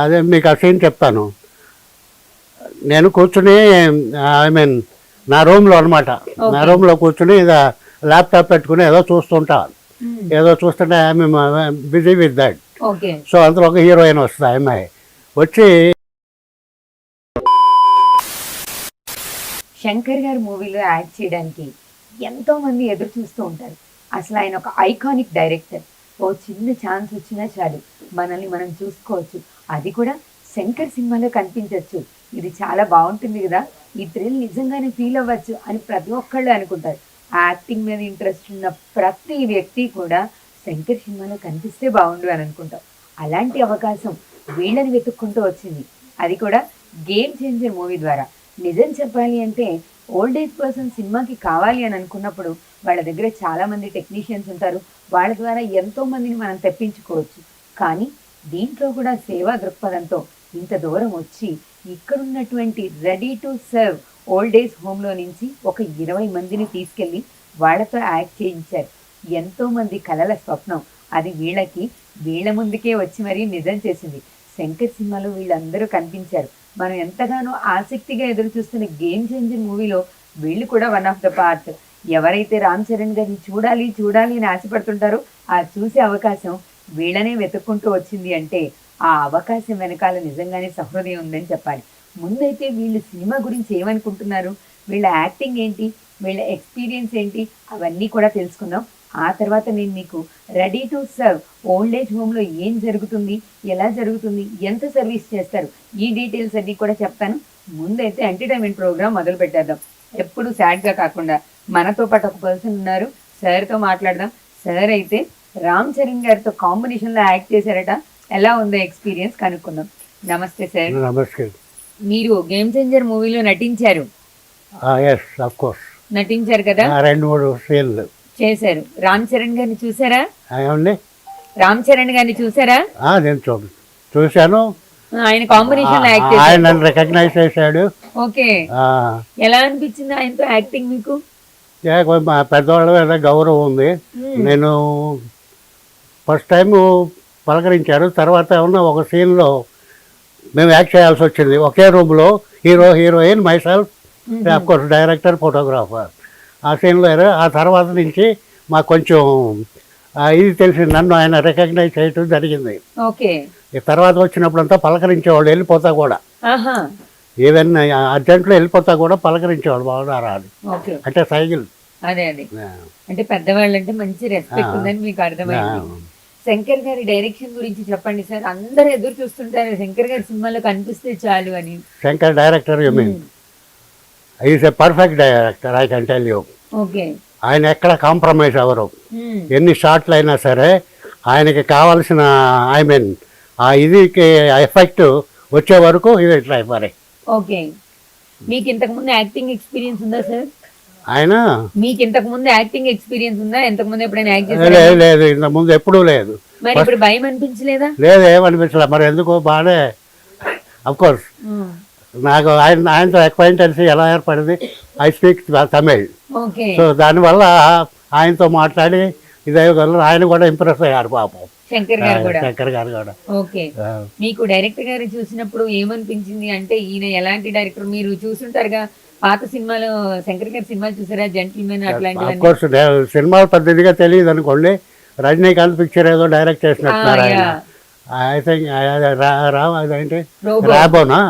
అదే మీకు ఆ సీన్ చెప్తాను. నేను కూర్చుని ఐ మీన్ నా రూమ్లో అనమాట. నా రూమ్లో కూర్చుని ఇక ల్యాప్టాప్ పెట్టుకుని ఏదో చూస్తుంటా. ఏదో చూస్తుంటే I'm busy with that. So అందులో ఒక హీరోయిన్ వస్తుంది. అమ్మాయి వచ్చి శంకర్ గారి మూవీలో యాక్ట్ చేయడానికి ఎంతో మంది ఎదురు చూస్తూ ఉంటారు. అసలు ఆయన ఒక ఐకానిక్ డైరెక్టర్. ఓ చిన్న ఛాన్స్ వచ్చినా చాలు మనల్ని మనం చూసుకోవచ్చు, అది కూడా శంకర్ సినిమాలో కనిపించవచ్చు. ఇది చాలా బాగుంటుంది కదా, ఈ థ్రిల్ నిజంగానే ఫీల్ అవ్వచ్చు అని ప్రతి ఒక్కళ్ళు అనుకుంటారు. యాక్టింగ్ మీద ఇంట్రెస్ట్ ఉన్న ప్రతి వ్యక్తి కూడా శంకర్ సినిమాలో కనిపిస్తే బాగుండు అని అనుకుంటాం. అలాంటి అవకాశం వీళ్ళని వెతుక్కుంటూ వచ్చింది, అది కూడా గేమ్ చేంజర్ మూవీ ద్వారా. నిజం చెప్పాలి అంటే ఓల్డ్ ఏజ్ పర్సన్ సినిమాకి కావాలి అని అనుకున్నప్పుడు వాళ్ళ దగ్గర చాలామంది టెక్నీషియన్స్ ఉంటారు, వాళ్ళ ద్వారా ఎంతో మందిని మనం తెప్పించుకోవచ్చు. కానీ దీంట్లో కూడా సేవా దృక్పథంతో ఇంత దూరం వచ్చి ఇక్కడున్నటువంటి ready to serve old age హోమ్లో నుంచి ఒక 20 మందిని తీసుకెళ్ళి వాళ్ళతో యాక్ట్ చేయించారు. ఎంతోమంది కలల స్వప్నం అది వీళ్ళ ముందుకే వచ్చి మరీ నిజం చేసింది. శంకర్ సినిమాలో వీళ్ళందరూ కనిపించారు. మనం ఎంతగానో ఆసక్తిగా ఎదురు చూస్తున్న గేమ్ చేంజర్ మూవీలో వీళ్ళు కూడా వన్ ఆఫ్ ద పార్ట్. ఎవరైతే రామ్ చరణ్ గారిని చూడాలి అని ఆశపడుతుంటారో ఆ చూసే అవకాశం వీళ్ళనే వెతుక్కుంటూ వచ్చింది అంటే ఆ అవకాశం వెనకాల నిజంగానే సహృదయం ఉందని చెప్పాలి. ముందైతే వీళ్ళు సినిమా గురించి ఏమనుకుంటున్నారు, వీళ్ళ యాక్టింగ్ ఏంటి, వీళ్ళ ఎక్స్పీరియన్స్ ఏంటి, అవన్నీ కూడా తెలుసుకుందాం. ఆ తర్వాత నేను మీకు ready to serve old age హోమ్లో ఏం జరుగుతుంది, ఎలా జరుగుతుంది, ఎంత సర్వీస్ చేస్తారు, ఈ డీటెయిల్స్ అన్నీ కూడా చెప్తాను. ముందైతే ఎంటర్టైన్మెంట్ ప్రోగ్రామ్ మొదలు పెట్టేద్దాం. ఎప్పుడు సాడ్గా కాకుండా మనతో పాటు ఒక పర్సన్ ఉన్నారు, సార్తో మాట్లాడదాం. సార్ అయితే రామ్ చరణ్ గారితో కాంబినేషన్లో యాక్ట్ చేశారట, ఎలా ఉందో ఎక్స్పీరియన్స్ కనుక్కుందాం. నమస్తే సార్. నమస్తే. మీరు గేమ్ చేంజర్ మూవీలో నటించారు. నటించారు కదా, 2-3 సీన్లు చేశారు. రామ్ చరణ్ గారిని చూసారా? ఏమండి, రామ్ చరణ్ గారిని చూసారా? నేను చూశాను. ఆయన కాంబినేషన్ లో యాక్ట్ చేశారు. ఆయన నన్ను రికగ్నైజ్ చేశాడు. ఓకే, ఎలా అనిపించింది ఆయనతో యాక్టింగ్ మీకు? మా పెద్దవాళ్ళ మీద గౌరవం ఉంది. నేను ఫస్ట్ టైం పలకరించారు. తర్వాత ఉన్న ఒక సీన్లో మేము యాక్ట్ చేయాల్సి వచ్చింది. ఒకే రూమ్లో heroine, myself, of course director, photographer. ఆ సీన్లో ఆ తర్వాత నుంచి మాకు కొంచెం ఇది తెలిసింది, నన్ను ఆయన రికగ్నైజ్ చేయటం జరిగింది. ఓకే, తర్వాత వచ్చినప్పుడంతా పలకరించేవాళ్ళు, వెళ్ళిపోతా కూడా. ఈవెన్ అర్జెంట్లో వెళ్ళిపోతా కూడా పలకరించేవాళ్ళు, బాగున్నారా అని. అంటే సైకిల్. అదే అంటే పెద్దవాళ్ళు అంటే మంచి రెస్పెక్ట్ ఉందని మీకు అర్థమైంది. శంకర్ గారి డైరెక్షన్ గురించి చెప్పండి సార్. అందరూ ఎదురు చూస్తుంటారు శంకర్ గారి సినిమాలో కనిపిస్తే చాలు అని. Shankar director, you mean is a perfect director, I can tell you. Okay, ఆయన ఎక్కడ కాంప్రమైజ్ అవ్వరు. ఎన్ని షాట్లు అయినా సరే ఆయనకి కావాల్సిన ఐ మీన్ ఆ ఇదికి ఎఫెక్ట్ వచ్చే వరకు ఇది ట్రై మరి. ఓకే, మీకు ఇంతకు ముందు యాక్టింగ్ ఎక్స్పీరియన్స్ ఉందా సార్? ఆయన మీకు ఇంతకు ముందు యాక్టింగ్ ఎక్స్పీరియన్స్ ఉందా? ఇంతకు ముందు ఎప్పుడైనా యాక్ట్ చేశారా? లేదు, ఇంతకు ముందు ఎప్పుడూ లేదు. మరి ఇప్పుడు భయం అనిపించలేదా? లేదు, ఏమనిపించలేదు. మరి ఎందుకు, బాగానే. అఫ్ కోర్స్ నాకు ఆయనతో అక్వైంటెన్స్ ఎలా ఏర్పడింది, ఐ స్పీక్ తమిళ్. సో దానివల్ల ఆయనతో మాట్లాడి ఇదేవిధంగా ఆయన కూడా ఇంప్రెస్ అయ్యారు పాపం, శంకర్ గారు కూడా. ఓకే, మీకు డైరెక్టర్ గారు చూసినప్పుడు ఏమనిపించింది? అంటే ఈయన ఎలాంటి డైరెక్టర్? మీరు చూసుంటారుగా పాత సినిమాలు, శంకర్ గారి సినిమాలు చూసారా, జెంటిల్మెన్ అట్లాంటివి? కోర్స్ సినిమాలు పెద్దదిగా తెలియదు అనుకోండి. రజనీకాంత్ పిక్చర్ ఏదో డైరెక్ట్ చేసినట్టున్నారు ఆయన. ఐ థింక్ అదేంటి రాబోనా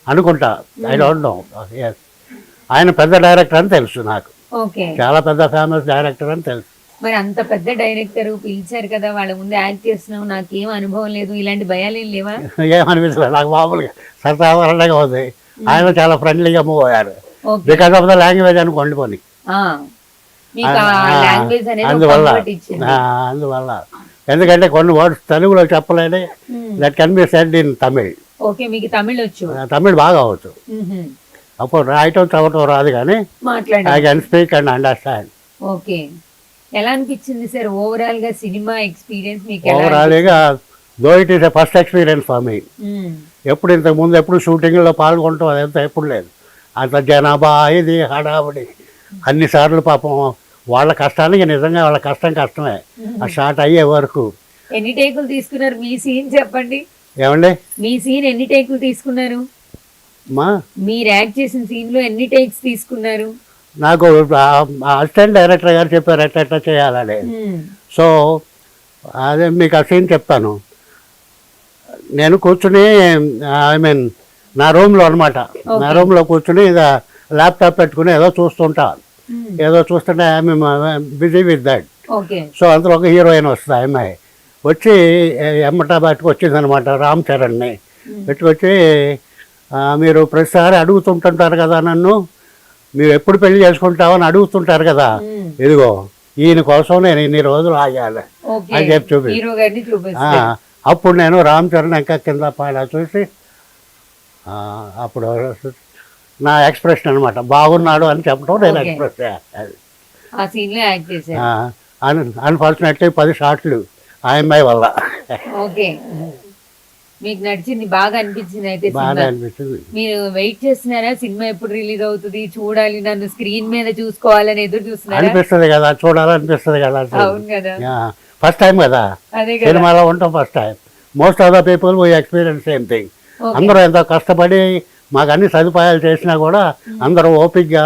అనుకుంటా, ఐ డోంట్ నో. ఆయన పెద్ద డైరెక్టర్ అని తెలుసు నాకు, చాలా పెద్ద ఫేమస్ డైరెక్టర్ అని తెలుసు. మరి అంత పెద్ద డైరెక్టర్ పిలిచారు కదా, వాళ్ళ ముందు యాక్ట్ చేస్తున్నావు, నాకేం అనుభవం లేదు, ఇలాంటి భయాలు ఏం లేవా? ఏమనిపించలేదు నాకు, మామూలుగా సరదాగా ఉంది. ఆయన చాలా ఫ్రెండ్లీగా మూవ్ అయ్యారు, బికాస్ ఆఫ్ ద లాంగ్వేజ్ అనుకోండి పోనీ. అందువల్ల ఎందుకంటే కొన్ని వర్డ్స్ తెలుగులో చెప్పలేని, that can be said in Tamil. Okay, మీకు తమిళ్ వచ్చు? తమిళ్ బాగా వచ్చు. అప్పుడు రాయటం చదవటం రాదు, కానీ I can speak and understand. Okay, ఎలా అనిపించింది సార్ ఓవరాల్ గా సినిమా ఎక్స్పీరియన్స్ మీకు? ఓవరాల్ గా though it is a first experience for me. ఎప్పుడు ఇంతకు ముందు ఎప్పుడు షూటింగ్లో పాల్గొనటం అదంతా ఎప్పుడు లేదు. అంత జనాభా, ఇది హడావుడి, అన్నిసార్లు పాపం వాళ్ళ కష్టానికి నిజంగా వాళ్ళ కష్టమే ఆ షాట్ అయ్యే వరకు. ఎన్ని టేకులు తీసుకున్నారు? మీ సీన్ చెప్పండి. ఏమండి మీ సీన్ ఎన్ని టేకులు తీసుకున్నారు? మా మీరు యాక్ట్ చేసిన సీన్ లో ఎన్ని టేక్స్ తీసుకున్నారు? నాకు అసిస్టెంట్ డైరెక్టర్ గారు చెప్పారు ఎట్లా చేయాలని. సో అదే మీకు ఆ సీన్ చెప్తాను. నేను కూర్చుని ఐ మీన్ నా రూమ్లో అనమాట, నా రూమ్లో కూర్చుని ల్యాప్టాప్ పెట్టుకుని ఏదో చూస్తుంటా, ఏదో చూస్తుంటే I'm busy with that. So అందులో ఒక హీరోయిన్ వస్తుంది, ఆ అమ్మాయి వచ్చి ఎమ్మటా బయటకు వచ్చిందనమాట రామ్ చరణ్ని పెట్టుకొచ్చి, మీరు ప్రతిసారి అడుగుతుంటుంటారు కదా నన్ను, మీరు ఎప్పుడు పెళ్లి చేసుకుంటామని అడుగుతుంటారు కదా, ఇదిగో ఈయన కోసం నేను ఇన్ని రోజులు ఆగాలి అని చెప్పి చూపి అప్పుడు నేను రామ్ చరణ్ ఇంకా కింద పైన చూసి అప్పుడు నా ఎక్స్ప్రెషన్ అనమాట, బాగున్నాడు అని చెప్పడం నేను ఎక్స్ప్రెస్. అన్ఫార్చునేట్లీ 10 షాట్లు ఆ అమ్మాయి వల్ల. మీకు నడిచింది, బాగా అనిపించింది అయితే? బాగా అనిపించింది. మీరు వెయిట్ చేస్తున్నారా సినిమా ఎప్పుడు రిలీజ్ అవుతుంది, చూడాలి, నన్ను స్క్రీన్ మీద చూసుకోవాలని ఎదురు చూస్తున్నారా? అనిపిస్తుంది కదా, చూడాలనిపిస్తుంది కదా. అవును కదా, ఫస్ట్ టైం కదా సినిమాలో ఉంటాం, first time. Most of the people we experience same thing. అందరూ ఎంతో కష్టపడి మాకు అన్ని సదుపాయాలు చేసినా కూడా అందరూ ఓపిక్గా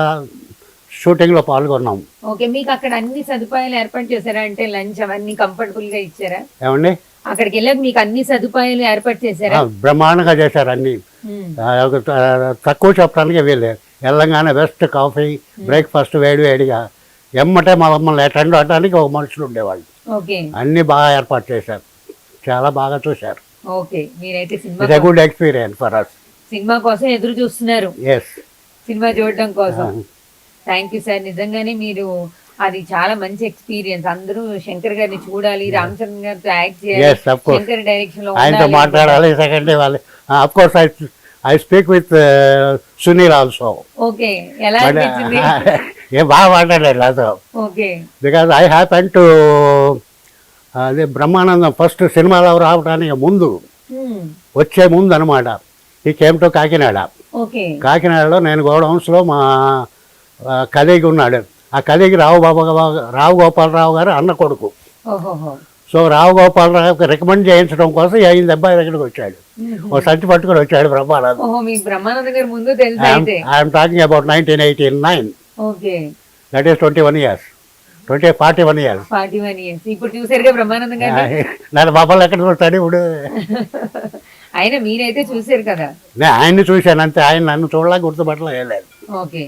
షూటింగ్ లో పాల్గొన్నాం. ఓకే, మీకు అక్కడ అన్ని సదుపాయాలు ఏర్పాటు చేశారా? అంటే లంచ్ అవన్నీ కంఫర్టబుల్ గా ఇచ్చారా? ఏమండి, అక్కడికి వెళ్ళాక మీకు అన్ని సదుపాయాలు ఏర్పాటు చేశారా? బ్రహ్మాండంగా చేశారు అన్ని. తక్కువ చెప్పడానికి వీళ్ళే. తెలంగాణ బెస్ట్ కాఫీ, బ్రేక్ఫాస్ట్ వేడిగా, ఎమ్మటే మమ్మల్ని అటెండ్ అవడానికి ఒక మనుషులు ఉండేవాళ్ళు. అన్ని బాగా ఏర్పాటు చేశారు, చాలా బాగా చూశారు. ఓకే, మీరైతే cinema good experience for us. Cinema కోసం ఎదురు చూస్తున్నారు, yes, సినిమా చూడడం కోసం. థ్యాంక్ యూ సార్, నిజంగానే మీరు అది చాలా మంచి ఎక్స్పీరియన్స్. అందరూ శంకర్ గారిని చూడాలి, రామ్ చరణ్ గారితో యాక్ట్ చేయాలి, శంకర్ డైరెక్షన్ లో ఆయనతో మాట్లాడాలి. సెకండ్ వాళ్ళు of course I speak with Sunil also. Okay, ఎలా అనిపించింది? ఏం బాగా మాట్లాడారు నాతో. Okay, because I happen to అదే బ్రహ్మానందం ఫస్ట్ సినిమాలో రావడానికి ముందు, వచ్చే ముందు అనమాట, ఈ కేమ్ టు కాకినాడ. కాకినాడలో నేను గోడౌన్స్లో మా కలీగ్ ఉన్నాడు. ఆ కలీగ్ రావు గోపాలరావు గారు అన్న కొడుకు. సో రావు గోపాలరావుకి రికమెండ్ చేయించడం కోసం ఆయన అబ్బాయి దగ్గరికి వచ్చాడు, ఓ సంచి పట్టుకుని వచ్చాడు Brahmanandam. I'm talking about 1989. That is 21 years. 41 years. ఇప్పుడు చూసారుగా బ్రహ్మానందం గారు. నన్ను బాబాలు ఎక్కడ చూస్తాడు ఇప్పుడు. ఆయన మీరైతే చూసారు కదా. నేను ఆయన్ని చూశాను అంతే, ఆయన నన్ను చూడలేక గుర్తుపట్టలేదు. ఓకే,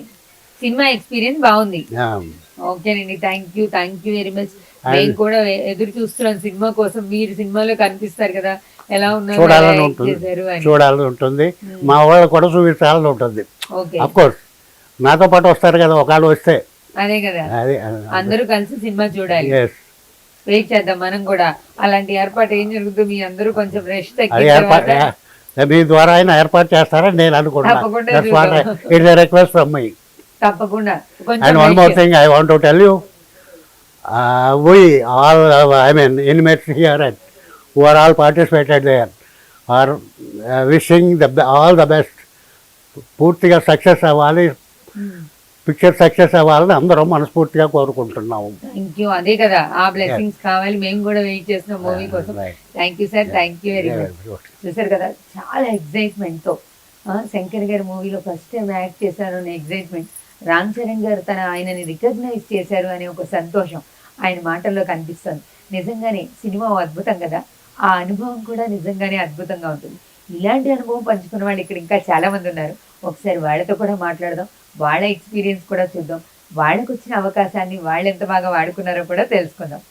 సినిమా ఎక్స్పీరియన్స్ బాగుంది. ఓకేనండి, థ్యాంక్ యూ వెరీ మచ్. నేను కూడా ఎదురు చూస్తున్నాను సినిమా కోసం. మీరు సినిమాలో కనిపిస్తారు కదా, ఎలా ఉన్నారు, చూడాలని ఉంటుంది. మా వాళ్ళు కూడా చూపించాలని ఉంటుంది. అఫ్ కోర్స్ నాతో పాటు వస్తారు కదా, ఒకళ్ళు వస్తే. అదే కదా, అందరూ కలిసి సినిమా చూడాలి. వెయిట్ చేద్దాం మనం కూడా. అలాంటి ఏర్పాటు ఏం జరుగుతుంది, మీ అందరూ కొంచెం రెస్ట్ తగ్గి మీ ద్వారా ఆయన ఏర్పాటు చేస్తారని నేను అనుకుంటున్నాను. Request from my. తప్పకుండా. And one more thing I want to tell you, we all, I mean inmates here and who are all participated there are wishing all the best. పూర్తిగా సక్సెస్ అవ్వాలి, పిక్చర్ సక్సెస్ అవ్వాలని అందరం మనస్ఫూర్తిగా కోరుకుంటున్నాము. Thank you. అదే కదా, ఆ blessings కావాలి. మేము కూడా వెయిట్ చేస్తున్నాం మూవీ కోసం. Thank you sir, thank you very much. చూసారు కదా, చాలా ఎక్సైట్మెంట్ తో శంకర్ గారి మూవీలో ఫస్ట్ టైం యాక్ట్ చేశారు అనే ఎక్సైట్మెంట్, రామ్ చరణ్ గారు ఆయనని రికగ్నైజ్ చేశారు అనే ఒక సంతోషం ఆయన మాటల్లో కనిపిస్తుంది. నిజంగానే సినిమా అద్భుతం కదా, ఆ అనుభవం కూడా నిజంగానే అద్భుతంగా ఉంటుంది. ఇలాంటి అనుభవం పంచుకున్న వాళ్ళు ఇక్కడ ఇంకా చాలా మంది ఉన్నారు. ఒకసారి వాళ్ళతో కూడా మాట్లాడదాం, వాళ్ళ ఎక్స్పీరియన్స్ కూడా చూద్దాం, వాళ్ళకు వచ్చిన అవకాశాన్ని వాళ్ళు ఎంత బాగా వాడుకున్నారో కూడా తెలుసుకుందాం.